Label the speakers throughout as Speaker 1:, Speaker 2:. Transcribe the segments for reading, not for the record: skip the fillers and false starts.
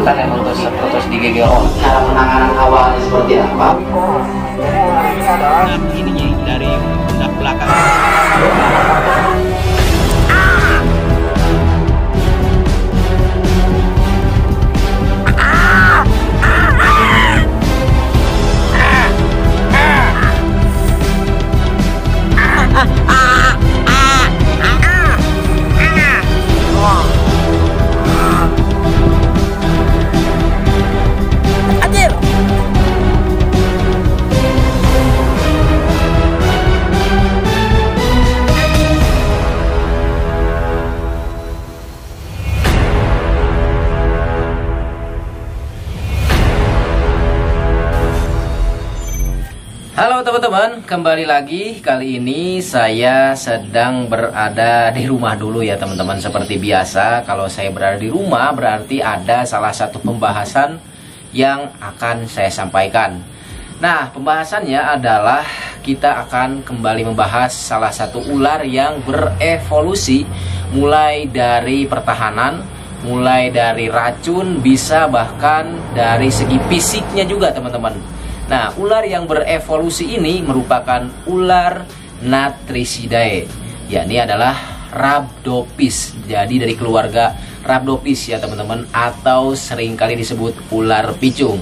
Speaker 1: Kan yang putus digigit orang. Cara penanganan awalnya seperti apa?
Speaker 2: Nah, ininya dari pundak belakang.
Speaker 1: Halo teman-teman, kembali lagi. Kali ini saya sedang berada di rumah dulu ya teman-teman. Seperti biasa, kalau saya berada di rumah berarti ada salah satu pembahasan yang akan saya sampaikan. Nah, pembahasannya adalah kita akan kembali membahas salah satu ular yang berevolusi, mulai dari pertahanan, mulai dari racun, bisa bahkan dari segi fisiknya juga teman-teman. Nah, ular yang berevolusi ini merupakan ular Natricidae, yakni adalah Rhabdopis. Jadi dari keluarga Rhabdopis ya teman-teman, atau seringkali disebut ular picung.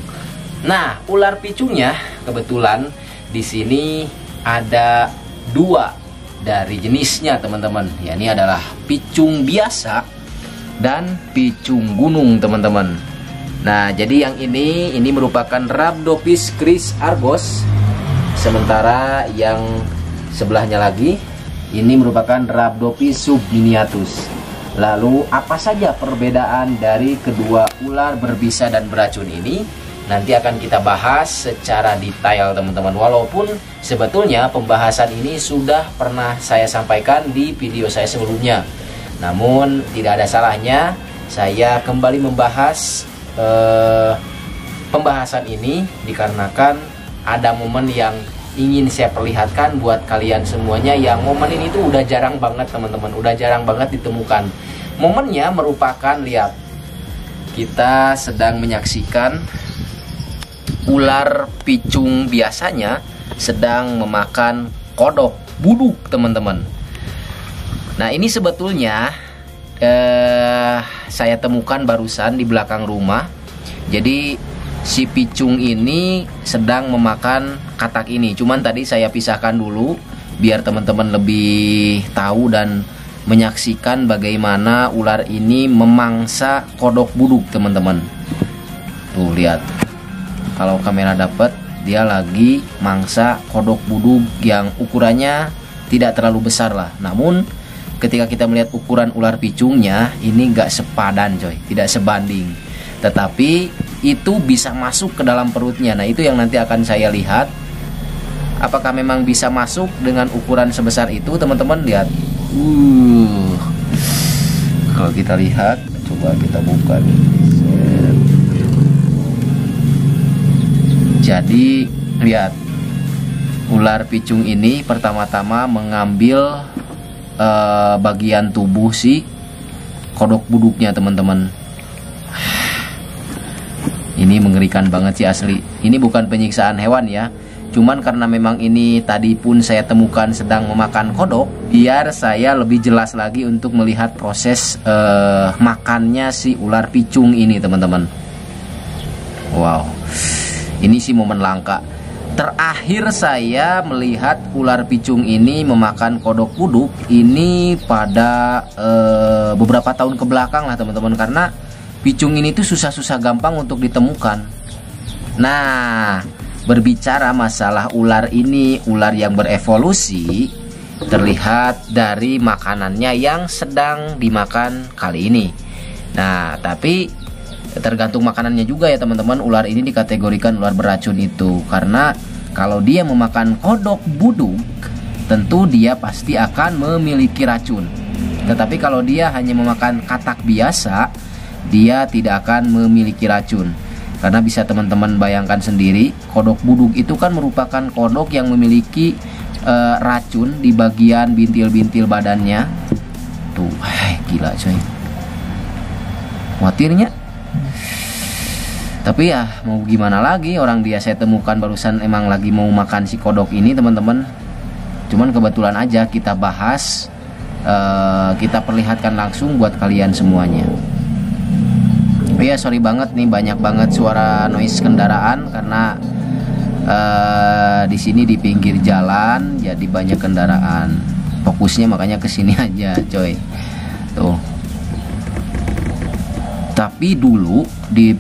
Speaker 1: Nah, ular picungnya kebetulan di sini ada dua dari jenisnya teman-teman. Yakni adalah picung biasa dan picung gunung teman-teman. Nah, jadi yang ini merupakan Rhabdopis Chris Argos. Sementara yang sebelahnya lagi ini merupakan Rhabdopis subminiatus. Lalu apa saja perbedaan dari kedua ular berbisa dan beracun ini? Nanti akan kita bahas secara detail teman-teman. Walaupun sebetulnya pembahasan ini sudah pernah saya sampaikan di video saya sebelumnya. Namun tidak ada salahnya saya kembali membahas pembahasan ini, dikarenakan ada momen yang ingin saya perlihatkan buat kalian semuanya, yang momen ini tuh udah jarang banget teman-teman, udah jarang banget ditemukan. Momennya merupakan, lihat, kita sedang menyaksikan ular picung biasanya sedang memakan kodok buduk teman-teman. Nah, ini sebetulnya saya temukan barusan di belakang rumah. Jadi si picung ini sedang memakan katak ini. Cuman tadi saya pisahkan dulu biar teman-teman lebih tahu dan menyaksikan bagaimana ular ini memangsa kodok buduk teman-teman. Tuh lihat, kalau kamera dapat, dia lagi mangsa kodok buduk yang ukurannya tidak terlalu besar lah. Namun ketika kita melihat ukuran ular picungnya, ini nggak sepadan coy, tidak sebanding. Tetapi itu bisa masuk ke dalam perutnya. Nah, itu yang nanti akan saya lihat. Apakah memang bisa masuk dengan ukuran sebesar itu teman-teman? Lihat. Kalau kita lihat, coba kita buka nih. Jadi lihat, ular picung ini pertama-tama mengambil bagian tubuh si kodok buduknya teman-teman. Ini mengerikan banget sih asli. Ini bukan penyiksaan hewan ya, cuman karena memang ini tadi pun saya temukan sedang memakan kodok, biar saya lebih jelas lagi untuk melihat proses makannya si ular picung ini teman-teman. Wow, ini sih momen langka. Terakhir saya melihat ular picung ini memakan kodok buduk ini pada beberapa tahun ke belakang lah teman-teman, karena picung ini tuh susah-susah gampang untuk ditemukan. Nah, berbicara masalah ular ini, ular yang berevolusi, terlihat dari makanannya yang sedang dimakan kali ini. Nah, tapi tergantung makanannya juga ya teman-teman. Ular ini dikategorikan ular beracun itu karena kalau dia memakan kodok buduk, tentu dia pasti akan memiliki racun. Tetapi kalau dia hanya memakan katak biasa, dia tidak akan memiliki racun. Karena bisa teman-teman bayangkan sendiri, kodok buduk itu kan merupakan kodok yang memiliki racun di bagian bintil-bintil badannya. Tuh, gila coy. Khawatirnya. Tapi ya mau gimana lagi, orang dia saya temukan barusan emang lagi mau makan si kodok ini teman-teman. Cuman kebetulan aja kita bahas, kita perlihatkan langsung buat kalian semuanya. Iya sorry banget nih, banyak banget suara noise kendaraan karena di sini di pinggir jalan jadi banyak kendaraan. Fokusnya makanya ke sini aja, coy. Tuh. Tapi dulu di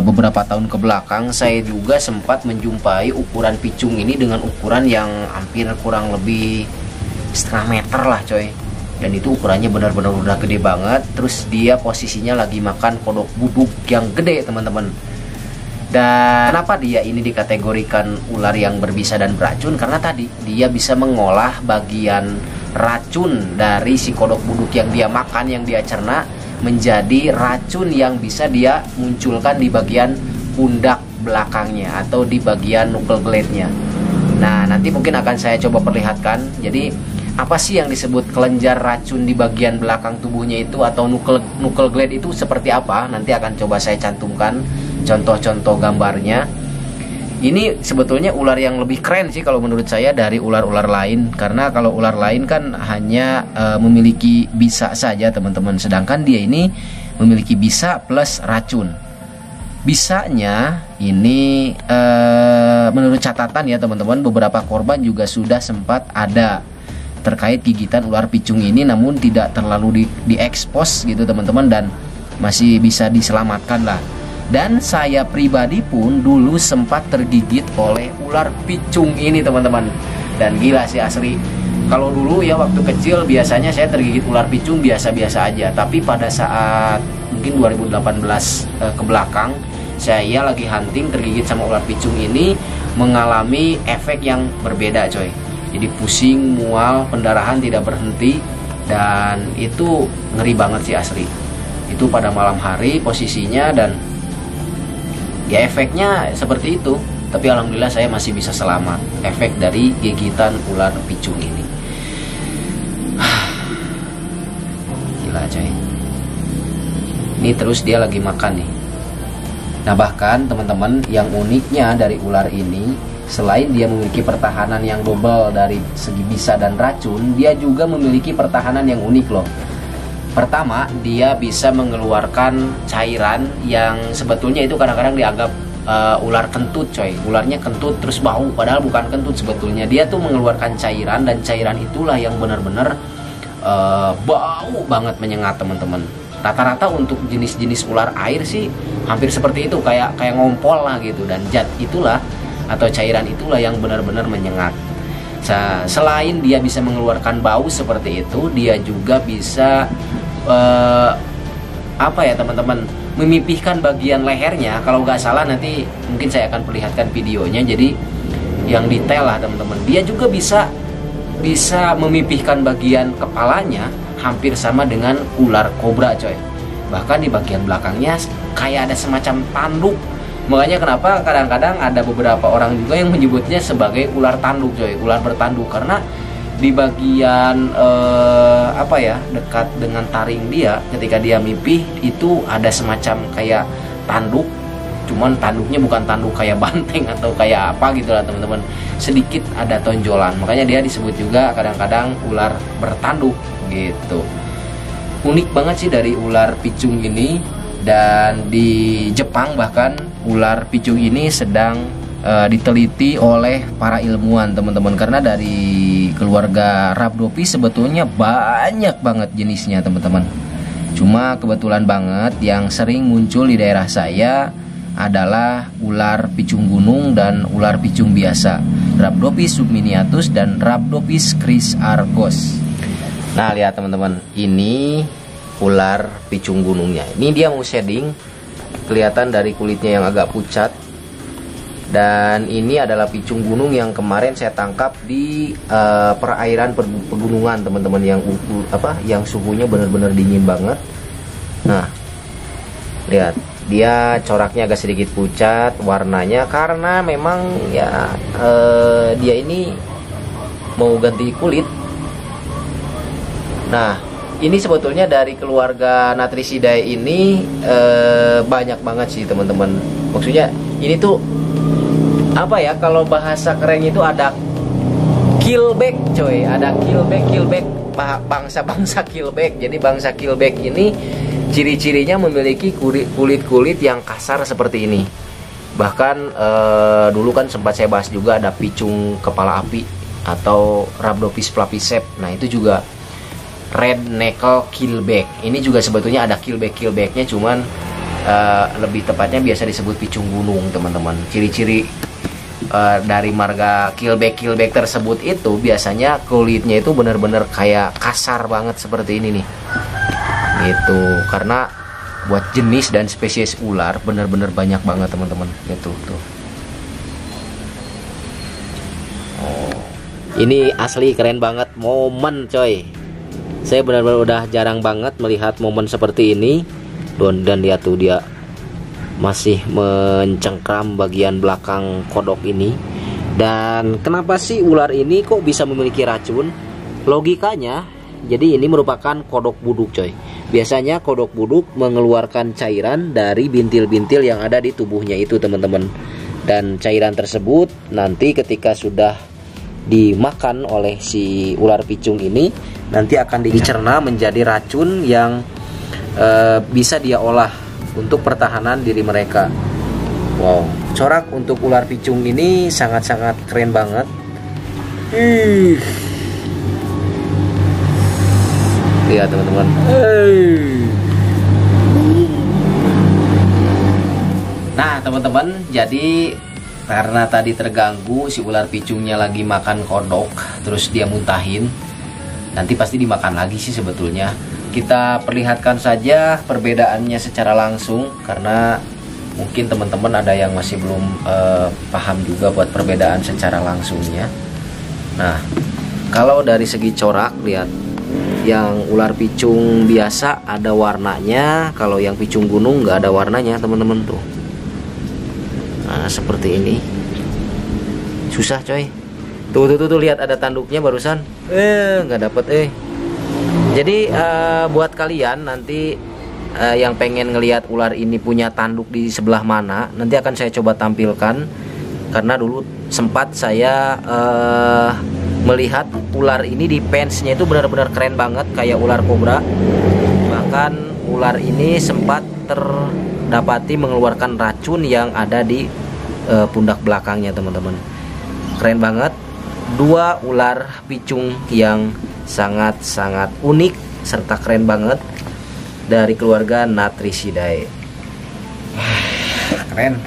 Speaker 1: beberapa tahun ke belakang saya juga sempat menjumpai ukuran picung ini dengan ukuran yang hampir kurang lebih setengah meter lah, coy. Dan itu ukurannya benar-benar udah gede banget. Terus dia posisinya lagi makan kodok buduk yang gede, teman-teman. Dan kenapa dia ini dikategorikan ular yang berbisa dan beracun? Karena tadi dia bisa mengolah bagian racun dari si kodok buduk yang dia makan, yang dia cerna, menjadi racun yang bisa dia munculkan di bagian pundak belakangnya atau di bagian knuckle blade-nya. Nah, nanti mungkin akan saya coba perlihatkan. Jadi, apa sih yang disebut kelenjar racun di bagian belakang tubuhnya itu atau knuckle blade itu seperti apa? Nanti akan coba saya cantumkan contoh-contoh gambarnya. Ini sebetulnya ular yang lebih keren sih kalau menurut saya dari ular-ular lain, karena kalau ular lain kan hanya memiliki bisa saja, teman-teman, sedangkan dia ini memiliki bisa plus racun. Bisanya ini menurut catatan ya teman-teman, beberapa korban juga sudah sempat ada terkait gigitan ular picung ini, namun tidak terlalu diekspos gitu teman-teman, dan masih bisa diselamatkan lah. Dan saya pribadi pun dulu sempat tergigit oleh ular picung ini teman-teman. Dan gila sih asli. Kalau dulu ya waktu kecil biasanya saya tergigit ular picung biasa-biasa aja. Tapi pada saat mungkin 2018 ke belakang, saya lagi hunting tergigit sama ular picung ini, mengalami efek yang berbeda, coy. Jadi pusing, mual, pendarahan tidak berhenti, dan itu ngeri banget sih asli. Itu pada malam hari posisinya, dan ya efeknya seperti itu. Tapi alhamdulillah saya masih bisa selamat efek dari gigitan ular picung ini. Gila coy. Ini terus dia lagi makan nih. Nah bahkan teman-teman, yang uniknya dari ular ini, selain dia memiliki pertahanan yang double dari segi bisa dan racun, dia juga memiliki pertahanan yang unik loh. Pertama, dia bisa mengeluarkan cairan yang sebetulnya itu kadang-kadang dianggap ular kentut, coy. Ularnya kentut terus bau, padahal bukan kentut sebetulnya. Dia tuh mengeluarkan cairan, dan cairan itulah yang benar-benar bau banget, menyengat teman-teman. Rata-rata untuk jenis-jenis ular air sih hampir seperti itu, kayak ngompol lah gitu. Dan zat itulah atau cairan itulah yang benar-benar menyengat. Selain dia bisa mengeluarkan bau seperti itu, dia juga bisa apa ya teman-teman, memipihkan bagian lehernya. Kalau nggak salah nanti mungkin saya akan perlihatkan videonya, jadi yang detail lah teman-teman. Dia juga bisa memipihkan bagian kepalanya, hampir sama dengan ular kobra, coy. Bahkan di bagian belakangnya kayak ada semacam tanduk. Makanya kenapa kadang-kadang ada beberapa orang juga yang menyebutnya sebagai ular tanduk, coy, ular bertanduk, karena di bagian apa ya, dekat dengan taring dia, ketika dia mipih itu ada semacam kayak tanduk. Cuman tanduknya bukan tanduk kayak banteng atau kayak apa gitu lah teman-teman, sedikit ada tonjolan. Makanya dia disebut juga kadang-kadang ular bertanduk gitu. Unik banget sih dari ular picung ini. Dan di Jepang bahkan ular picung ini sedang diteliti oleh para ilmuwan teman-teman, karena dari keluarga Rhabdopis sebetulnya banyak banget jenisnya teman-teman. Cuma kebetulan banget yang sering muncul di daerah saya adalah ular picung gunung dan ular picung biasa, Rhabdopis subminiatus dan Rhabdopis chrysargos. Nah lihat teman-teman, ini ular picung gunungnya. Ini dia mau shading, kelihatan dari kulitnya yang agak pucat. Dan ini adalah picung gunung yang kemarin saya tangkap di perairan pegunungan teman-teman, yang suhunya benar-benar dingin banget. Nah lihat, dia coraknya agak sedikit pucat warnanya, karena memang ya dia ini mau ganti kulit. Nah Ini sebetulnya dari keluarga Natrisidae ini banyak banget sih teman-teman. Maksudnya ini tuh apa ya, kalau bahasa keren itu ada keelback coy, ada keelback bangsa keelback. Jadi bangsa keelback ini ciri-cirinya memiliki kulit yang kasar seperti ini. Bahkan dulu kan sempat saya bahas juga ada picung kepala api atau Rhabdophis flaviceps. Nah itu juga red knuckle keelback. Ini juga sebetulnya ada keelbacknya, cuman lebih tepatnya biasa disebut picung gunung teman-teman. Ciri-ciri dari marga keelback tersebut itu biasanya kulitnya itu benar-benar kayak kasar banget seperti ini nih. Gitu. Karena buat jenis dan spesies ular benar-benar banyak banget teman-teman. Gitu tuh. Oh. Ini asli keren banget, momen coy. Saya benar-benar udah jarang banget melihat momen seperti ini. Dan lihat tuh, dia masih mencengkram bagian belakang kodok ini. Dan kenapa sih ular ini kok bisa memiliki racun? Logikanya, jadi ini merupakan kodok buduk coy. Biasanya kodok buduk mengeluarkan cairan dari bintil-bintil yang ada di tubuhnya itu teman-teman. Dan cairan tersebut nanti ketika sudah dimakan oleh si ular picung ini, nanti akan dicerna menjadi racun yang bisa dia olah untuk pertahanan diri mereka. Wow, corak untuk ular picung ini sangat-sangat keren banget. Lihat teman-teman. Nah teman-teman, jadi karena tadi terganggu si ular picungnya lagi makan kodok, terus dia muntahin, nanti pasti dimakan lagi sih sebetulnya. Kita perlihatkan saja perbedaannya secara langsung, karena mungkin teman-teman ada yang masih belum paham juga buat perbedaan secara langsungnya. Nah, kalau dari segi corak, lihat, yang ular picung biasa ada warnanya, kalau yang picung gunung nggak ada warnanya teman-teman tuh. Nah seperti ini, susah coy. Tuh lihat ada tanduknya barusan, nggak dapet. Jadi buat kalian nanti yang pengen ngelihat ular ini punya tanduk di sebelah mana, nanti akan saya coba tampilkan. Karena dulu sempat saya melihat ular ini di fansnya itu benar-benar keren banget, kayak ular kobra. Bahkan ular ini sempat terdapati mengeluarkan racun yang ada di pundak belakangnya teman-teman. Keren banget. Dua ular picung yang sangat-sangat unik serta keren banget dari keluarga Natrisidae. Keren.